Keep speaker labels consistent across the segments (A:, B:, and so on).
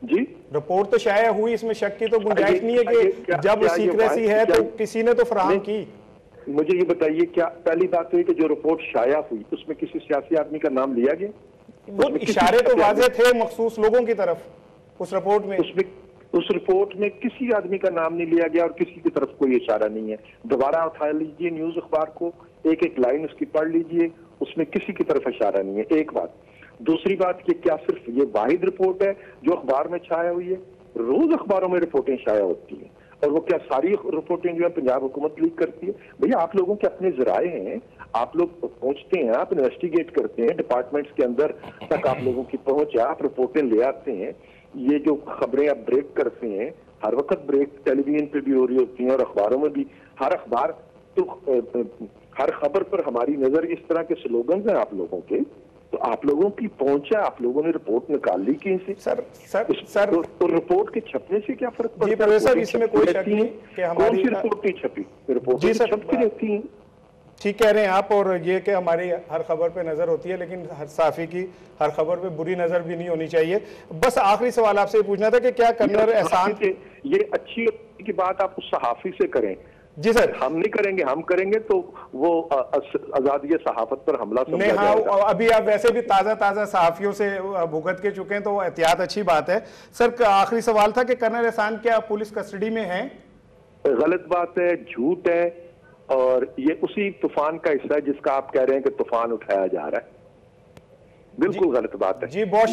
A: जी,
B: report तो शाया हुई, इसमें शक की तो गुंजाइश नहीं है कि जब सीक्रेसी है तो किसी ने तो फराहम की।
A: मुझे ये बताइए, क्या पहली बात हुई कि जो रिपोर्ट शाया हुई उसमें किसी सियासी आदमी का नाम लिया गया?
B: वो इशारे तो वाज़ेह थे मखसूस लोगों की तरफ उस रिपोर्ट में।
A: उस रिपोर्ट में किसी आदमी का नाम नहीं लिया गया और किसी की तरफ कोई इशारा नहीं है। दोबारा उठा लीजिए न्यूज अखबार को, एक एक लाइन उसकी पढ़ लीजिए, उसमें किसी की तरफ इशारा नहीं है। एक बात। दूसरी बात कि क्या सिर्फ ये वाहिद रिपोर्ट है जो अखबार में छाया हुई है? रोज अखबारों में रिपोर्टें छाया होती हैं, और वो क्या सारी रिपोर्टें जो है पंजाब हुकूमत लीक करती है? भैया आप लोगों के अपने जराए हैं, आप लोग पहुंचते हैं, आप इन्वेस्टिगेट करते हैं, डिपार्टमेंट्स के अंदर तक आप लोगों की पहुंच है, आप रिपोर्टें ले आते हैं। ये जो खबरें आप ब्रेक करते हैं, हर वक्त ब्रेक टेलीविजन पे भी हो रही होती हैं और अखबारों में भी। हर अखबार तो हर खबर पर हमारी नजर, इस तरह के स्लोगन हैं आप लोगों के, तो आप लोगों की पहुंच है, आप लोगों ने रिपोर्ट निकाल ली कहीं से।
B: सर
A: तो रिपोर्ट के छपने से क्या फर्क पड़ता है?
B: जी प्रोफेसर, इसमें कोई शक नहीं कि हमारी
A: रिपोर्ट नहीं छपी, रिपोर्ट छपती रहती है।
B: ठीक कह रहे हैं आप, और ये कि हमारी हर खबर पे नजर होती है, लेकिन हर साफी की हर खबर पे बुरी नजर भी नहीं होनी चाहिए। बस आखिरी सवाल आपसे पूछना था कि क्या कर्नल एहसान,
A: ये अच्छी की बात आप उस सहाफी से करें।
B: जी सर,
A: हम नहीं करेंगे, हम करेंगे तो वो आजादी सहाफत पर हमला समझा
B: नहीं। हाँ,
A: जाएगा।
B: अभी आप वैसे भी ताज़ा सहाफियों से भुगत के चुके हैं, तो एहतियात अच्छी बात है। सर आखिरी सवाल था कि कर्नल एहसान क्या पुलिस कस्टडी में है?
A: गलत बात है, झूठ है, और ये उसी तूफान का हिस्सा है जिसका आप कह रहे हैं कि तूफान उठाया जा रहा है। बिल्कुल गलत बात है।
B: जी बहुत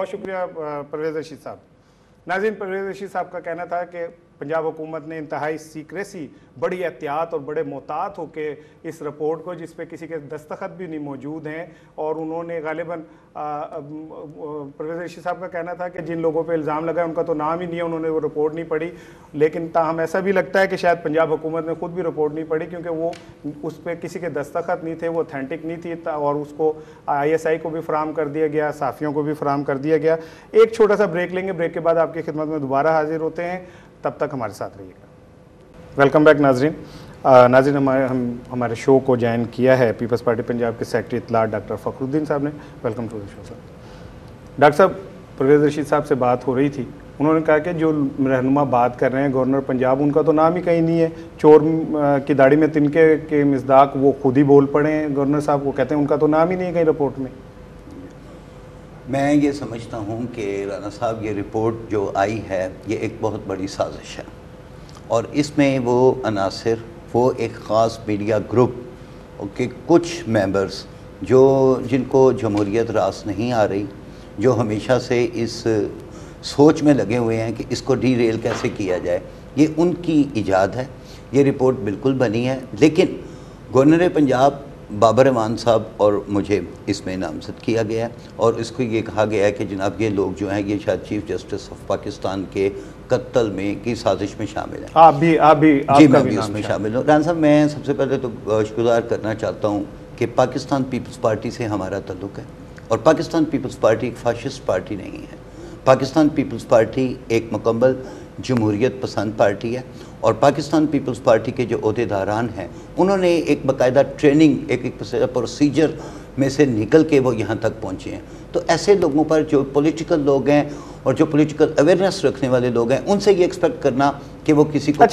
B: शुक्रिया परवेज रशीद साहब। नाज़रीन, परवेज रशीद साहब का कहना था कि पंजाब हुकूमत ने इंतहाई सीक्रेसी, बड़ी एहतियात और बड़े मोहतात होकर इस रिपोर्ट को, जिस पे किसी के दस्तखत भी नहीं मौजूद हैं, और उन्होंने गालिबन परवेज रशीद साहब का कहना था कि जिन लोगों पे इल्ज़ाम लगा उनका तो नाम ही नहीं है, उन्होंने वो रिपोर्ट नहीं पढ़ी। लेकिन ताहम ऐसा भी लगता है कि शायद पंजाब हुकूमत ने खुद भी रिपोर्ट नहीं पढ़ी, क्योंकि वो उस पर किसी के दस्तखत नहीं थे, वो ऑथेंटिक नहीं थी, और उसको ISI को भी फराहम कर दिया गया, साफ़ियों को भी फराहम कर दिया गया। एक छोटा सा ब्रेक लेंगे, ब्रेक के बाद आपकी खिदमत में दोबारा हाजिर होते हैं, तब तक हमारे साथ रहिएगा। वेलकम बैक नाजरीन। नाज़रीन, हमारे शो को ज्वाइन किया है पीपल्स पार्टी पंजाब के सेक्रेटरी इत्तलात डॉक्टर फ़खरुद्दीन साहब ने। Welcome to the show sir. Doctor साहब, परवेज रशीद साहब से बात हो रही थी, उन्होंने कहा कि जो रहनुमा बात कर रहे हैं गवर्नर पंजाब, उनका तो नाम ही कहीं नहीं है। चोर की दाढ़ी में तिनके के मिसदाक वो खुद ही बोल पड़े हैं गवर्नर साहब, वो कहते हैं उनका तो नाम ही नहीं है कहीं रिपोर्ट में।
C: मैं ये समझता हूँ कि राना साहब, ये रिपोर्ट जो आई है ये एक बहुत बड़ी साजिश है, और इसमें वो अनासिर, वो एक ख़ास मीडिया ग्रुप के कुछ मेंबर्स जिनको जमहूरियत रास नहीं आ रही, जो हमेशा से इस सोच में लगे हुए हैं कि इसको डीरेल कैसे किया जाए, ये उनकी इजाद है। ये रिपोर्ट बिल्कुल बनी है, लेकिन गवर्नर पंजाब बाबर रहमान साहब और मुझे इसमें नामजद किया गया है, और इसको ये कहा गया है कि जनाब ये लोग जो हैं ये शायद चीफ जस्टिस ऑफ पाकिस्तान के कत्ल में की साजिश में शामिल हैं।
B: आप भी
C: जी, मैं भी उसमें शामिल हूँ। राना साहब, मैं सबसे पहले तो शुक्रगुजार करना चाहता हूँ कि पाकिस्तान पीपल्स पार्टी से हमारा ताल्लुक़ है, और पाकिस्तान पीपल्स पार्टी एक फाशिस्ट पार्टी नहीं है। पाकिस्तान पीपल्स पार्टी एक मुकम्मल जमहूरियत पसंद पार्टी है, और पाकिस्तान पीपल्स पार्टी के जो अहदेदारान हैं उन्होंने एक बाकायदा ट्रेनिंग, एक प्रोसीजर में से निकल के वो यहाँ तक पहुँचे हैं। तो ऐसे लोगों पर, जो पॉलिटिकल लोग हैं और जो पॉलिटिकल अवेयरनेस रखने वाले लोग हैं, उनसे ये एक्सपेक्ट करना कि वो किसी को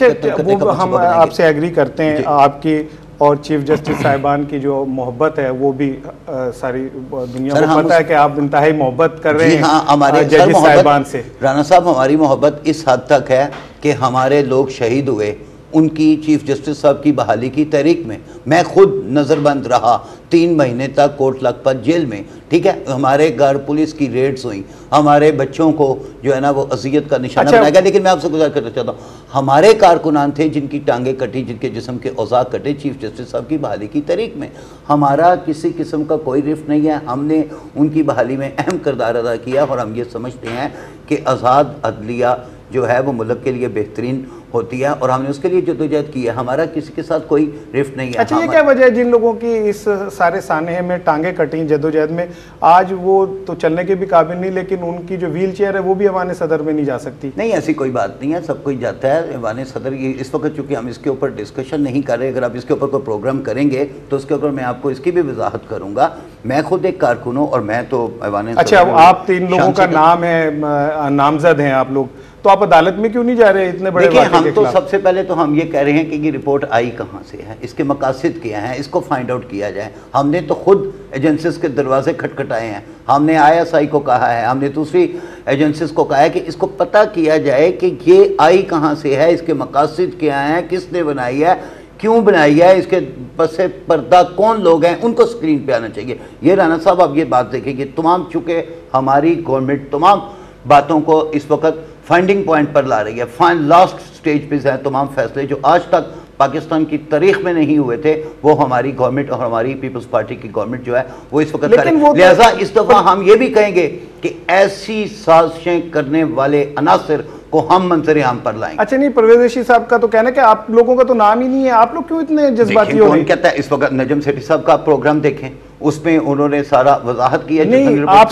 B: वो हम आपसे एग्री करते हैं। आपकी और चीफ जस्टिस साहिबान की जो मोहब्बत है वो भी सारी दुनिया को पता है कि आप इंतहाई मोहब्बत कर रहे हैं।
C: हाँ, हमारे
B: जस्टिस साहिबान से।
C: राना साहब, हमारी मोहब्बत इस हद तक है कि हमारे लोग शहीद हुए उनकी चीफ जस्टिस साहब की बहाली की तहरीक में। मैं खुद नज़रबंद रहा 3 महीने तक कोट लखपत जेल में, ठीक है। हमारे घर पुलिस की रेड्स हुई, हमारे बच्चों को जो है ना वो अजियत का निशाना बनाया गया। लेकिन मैं आपसे गुज़ार करना चाहता हूँ, हमारे कारकुनान थे जिनकी टांगें कटी, जिनके जिस्म के औज़ा कटे चीफ जस्टिस साहब की बहाली की तहरीक में। हमारा किसी किस्म का कोई रिफ्ट नहीं है, हमने उनकी बहाली में अहम किरदार अदा किया, और हम ये समझते हैं कि आज़ाद अदलिया जो है वो मुल्क के लिए बेहतरीन होती है, और हमने उसके लिए जद्दोजहद की है। हमारा किसी के साथ कोई रिफ्ट नहीं है।
B: अच्छा, ये क्या वजह है जिन लोगों की इस सारे सानहे में टांगे कटी जद्दोजहद में, आज वो तो चलने के भी काबिल नहीं, लेकिन उनकी जो व्हील चेयर है वो भी ऐवान सदर में नहीं जा सकती?
C: नहीं, ऐसी कोई बात नहीं है, सब कोई जाता है ऐवान सदर। ये इस वक्त चूँकि हम इसके ऊपर डिस्कशन नहीं कर रहे, अगर आप इसके ऊपर कोई प्रोग्राम करेंगे तो उसके ऊपर मैं आपको इसकी भी वजाहत करूँगा। मैं खुद एक कारकुन हूँ और मैं तो ऐवान सदर।
B: अच्छा, आप 3 लोगों का नाम है, नामजद हैं आप लोग, तो आप अदालत में क्यों नहीं जा रहे इतने बड़े?
C: देखिए, हम तो सबसे पहले तो हम ये कह रहे हैं कि ये रिपोर्ट आई कहाँ से है, इसके मकासद क्या हैं, इसको फाइंड आउट किया जाए। हमने तो खुद एजेंसीज के दरवाजे खटखटाए हैं, हमने ISI को कहा है, हमने दूसरी एजेंसीज को कहा है कि इसको पता किया जाए कि ये आई कहाँ से है, इसके मकासद क्या हैं, किसने बनाई है, क्यों बनाई है, इसके पसे पर्दा कौन लोग हैं, उनको स्क्रीन पे आना चाहिए। ये राना साहब, आप ये बात देखिए, तमाम चूँकि हमारी गवर्नमेंट तमाम बातों को इस वक्त फाइंडिंग पॉइंट पर ला रही है, लास्ट स्टेज पे हैं तमाम फैसले जो आज तक पाकिस्तान की तारीख में नहीं हुए थे, वो हमारी गवर्नमेंट और हमारी पीपल्स पार्टी की गवर्नमेंट जो है वो इस वक्त करे। लिहाजा इस दफ़ा हम ये भी कहेंगे कि ऐसी साजिशें करने वाले अनासिर को हम मंजर आम पर लाएंगे।
B: अच्छा, नहीं, परवेज रशीद साहब का तो कहना है कि आप लोगों का तो नाम ही नहीं है, आप लोग क्यों इतने जज्बाती हो रहे हैं?
C: कहता है इस वक्त नजम सेठी साहब का प्रोग्राम देखें, उसमें उन्होंने सारा वजाहत की है।
B: नहीं, आप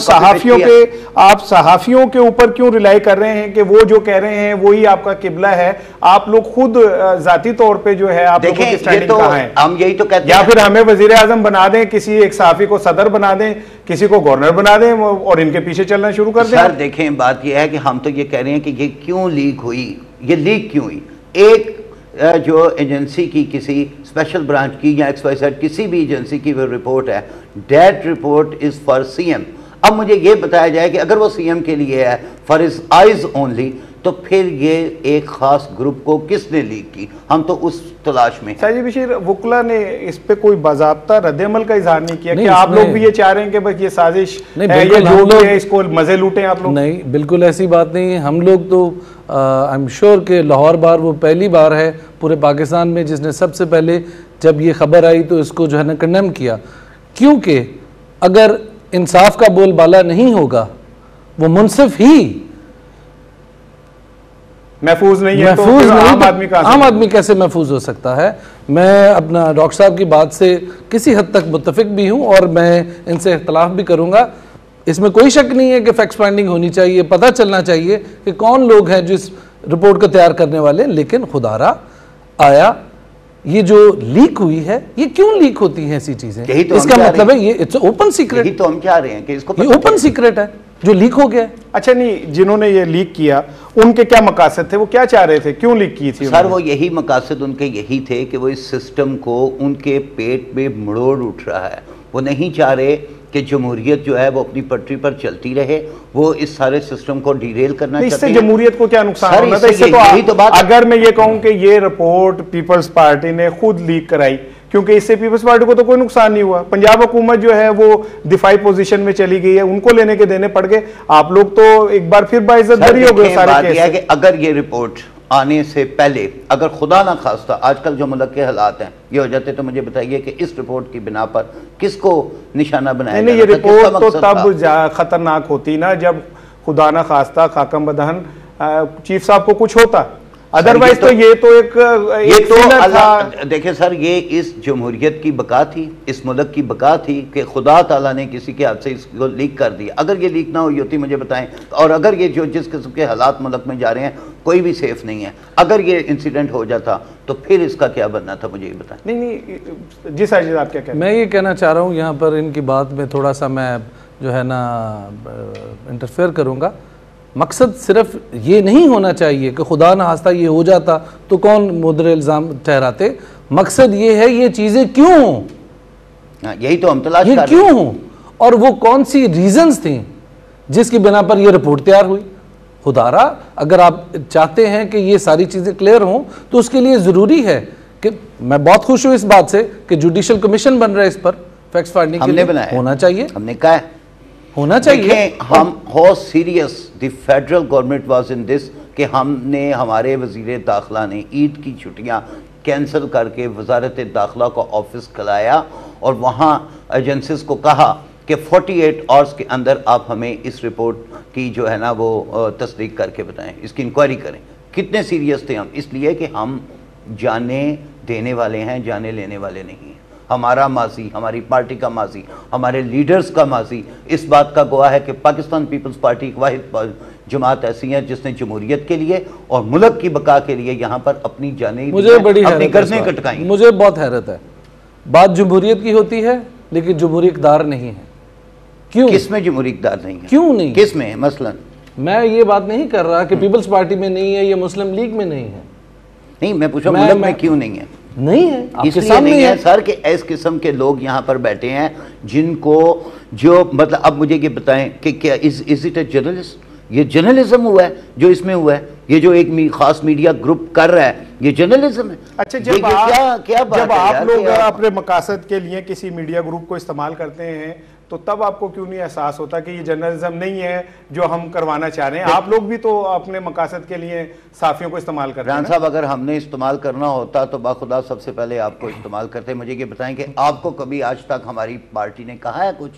B: सहाफियों के ऊपर क्यों रिलाई कर रहे हैं कि वो जो कह रहे हैं वही आपका किबला है? आप लोग खुद जाती तौर पे जो है आप लोगों की स्टैंडिंग कहां है?
C: हम यही तो कहते हैं,
B: या फिर हमें वजीर आजम बना दें, किसी एक सहाफी को सदर बना दें, किसी को गवर्नर बना दें और इनके पीछे चलना शुरू कर दें?
C: सर देखें, बात यह है कि हम तो ये कह रहे हैं कि ये क्यों लीक हुई, ये लीक क्यों हुई? एक जो एजेंसी की, किसी स्पेशल ब्रांच की या XYZ किसी भी एजेंसी की वो रिपोर्ट है, that report is for CM। अब मुझे ये बताया जाए कि अगर वो CM के लिए है, फॉर हिज आइज ओनली, तो फिर ये एक खास ग्रुप को किसने लीक की? हम तो उस तलाश में।
B: साजिद बशीर, वकला ने इस पे कोई बाज़ाब्ता रद्द-ए-अमल का इजहार नहीं किया कि आप लोग भी ये चाह रहे हैं कि बस ये साजिश है, ये जो भी है इसको मजे लूटें आप लोग?
D: नहीं, बिल्कुल ऐसी बात नहीं है। हम लोग तो आई एम श्योर कि लाहौर बार वो पहली बार है पूरे पाकिस्तान में जिसने सबसे पहले जब ये खबर आई तो इसको जो है ना कंडेम किया, क्योंकि अगर इंसाफ का बोलबाला नहीं होगा, वो मुनसिफ ही
B: महफूज नहीं है, तो आम
D: आदमी कैसे महफूज हो सकता है? मैं अपना डॉक्टर साहब की बात से किसी हद तक मुत्तफिक भी हूँ और मैं इनसे इख्तलाफ भी करूँगा। इसमें कोई शक नहीं है कि फैक्ट फाइंडिंग होनी चाहिए, पता चलना चाहिए कि कौन लोग हैं जो इस रिपोर्ट को तैयार करने वाले। लेकिन खुदारा आया, ये जो लीक हुई है, ये क्यों लीक होती हैं ऐसी चीजें?
C: तो
D: इसका मतलब है ये इट्स ओपन सीक्रेट।
C: यही तो हम चाह रहे हैं कि इसको
D: ये ओपन सीक्रेट है जो लीक हो गया।
B: अच्छा, नहीं, जिन्होंने ये लीक किया उनके क्या मकासद थे, वो क्या चाह रहे थे, क्यों लीक की थी?
C: सर वो यही मकासद उनके यही थे कि वो इस सिस्टम को, उनके पेट में मरोड़ उठ रहा है, वो नहीं चाह रहे कि जमहूरियत जो है वो अपनी पटरी पर चलती रहे, वो इस सारे सिस्टम को डिरेल करना चाहते हैं।
B: इससे जमहूरियत को क्या नुकसान होना था? इससे तो अगर मैं ये कहूं कि ये रिपोर्ट पीपल्स पार्टी ने खुद लीक कराई, क्योंकि इससे पीपल्स पार्टी को तो कोई नुकसान नहीं हुआ, पंजाब हुकूमत जो है वो दिफाई पोजीशन में चली गई है, उनको लेने के देने पड़ गए, आप लोग तो एक बार फिर बाइज्जत बरी हो गए सारे केस से।
C: अगर ये रिपोर्ट आने से पहले, अगर खुदा ना खास्ता आजकल जो मुल्क के हालात हैं ये हो जाते, तो मुझे बताइए कि इस रिपोर्ट की बिना पर किसको निशाना बनाया?
B: नहीं, ये रिपोर्ट तो तब खतरनाक होती ना जब खुदा ना खास्ता खाकम बदहन चीफ साहब को कुछ होता, अदरवाइज तो ये तो एक था।
C: देखिए सर, ये इस जमहूरियत की बका थी, इस मुल्क की बका थी कि खुदा ताला ने किसी के हाथ से इसको लीक कर दिया। अगर ये लीक ना हुई होती, मुझे बताएं, और अगर ये जो जिस किस्म के हालात मुल्क में जा रहे हैं, कोई भी सेफ नहीं है, अगर ये इंसिडेंट हो जाता तो फिर इसका क्या बनना था, मुझे ये बताएं।
B: नहीं, जी साजिद, आप क्या कहते हैं?
D: मैं ये कहना चाह रहा हूँ, यहाँ पर इनकी बात में थोड़ा सा मैं जो है ना इंटरफेयर करूँगा। मकसद सिर्फ ये नहीं होना चाहिए कि खुदा ना खास्ता ये हो जाता तो कौन मुद्दे इल्ज़ाम ठहराते। मकसद ये है ये चीज़ें क्यों हों,
C: यही तो हम तलाश कर रहे हैं,
D: क्यों हों, और वो कौन सी रीजंस थी जिसकी बिना पर ये रिपोर्ट तैयार हुई। खुदारा, अगर आप चाहते हैं कि ये सारी चीज़ें क्लियर हों तो उसके लिए ज़रूरी है कि मैं बहुत खुश हूँ इस बात से कि जुडिशल कमीशन बन रहा है, इस पर फैक्ट फाइंडिंग के लिए होना चाहिए,
C: हमने कहा है
D: होना चाहिए।
C: हम how serious the federal government was in this कि हमने, हमारे वजीर दाखिला ने ईद की छुट्टियां कैंसिल करके वजारत दाखिला का ऑफिस खिलाया और वहाँ एजेंसीज को कहा कि 48 आवर्स के अंदर आप हमें इस रिपोर्ट की जो है ना वो तस्दीक करके बताएं, इसकी इंक्वायरी करें। कितने सीरियस थे हम, इसलिए कि हम जाने देने वाले हैं, जाने लेने वाले नहीं हैं। हमारा माजी, हमारी पार्टी का माजी, हमारे लीडर्स का माजी इस बात का गवाह है कि पाकिस्तान पीपल्स पार्टी एक वाहिद जमात ऐसी है जिसने जमहूरियत के लिए और मुल्क की बका के लिए यहाँ पर अपनी जाने,
D: मुझे बड़ी
C: अपनी गर्दनें कटकाई।
D: मुझे बहुत हैरत है, बात जमहूरियत की होती है लेकिन जमहूरी इक़्तिदार नहीं है। क्यों?
C: किसमें जमहूरी इक़्तिदार नहीं है?
D: क्यों नहीं?
C: किसमें है? मसलन
D: मैं ये बात नहीं कर रहा कि पीपल्स पार्टी में नहीं है या मुस्लिम लीग में नहीं है।
C: नहीं, मैं पूछा मुल्क में क्यों नहीं है?
D: नहीं है,
C: इसलिए नहीं है सर कि इस किस्म के लोग यहाँ पर बैठे हैं जिनको जो मतलब अब मुझे ये बताएं कि क्या इज इट ए जर्नलिस्ट? ये जर्नलिज्म हुआ है जो इसमें हुआ है, ये जो एक खास मीडिया ग्रुप कर रहा है, ये जर्नलिज्म है।
B: अच्छा, जब आप लोग अपने मकासद के लिए किसी मीडिया ग्रुप को इस्तेमाल करते हैं तो तब आपको क्यों नहीं एहसास होता कि ये जर्नलिज्म नहीं है जो हम करवाना चाह रहे हैं? आप लोग भी तो अपने मकासद के लिए साफियों को इस्तेमाल करते हैं।
C: रान साहब, अगर हमने इस्तेमाल करना होता तो बाखुदा सबसे पहले आपको इस्तेमाल करते। मुझे ये बताएं कि आपको कभी आज तक हमारी पार्टी ने कहा है कुछ?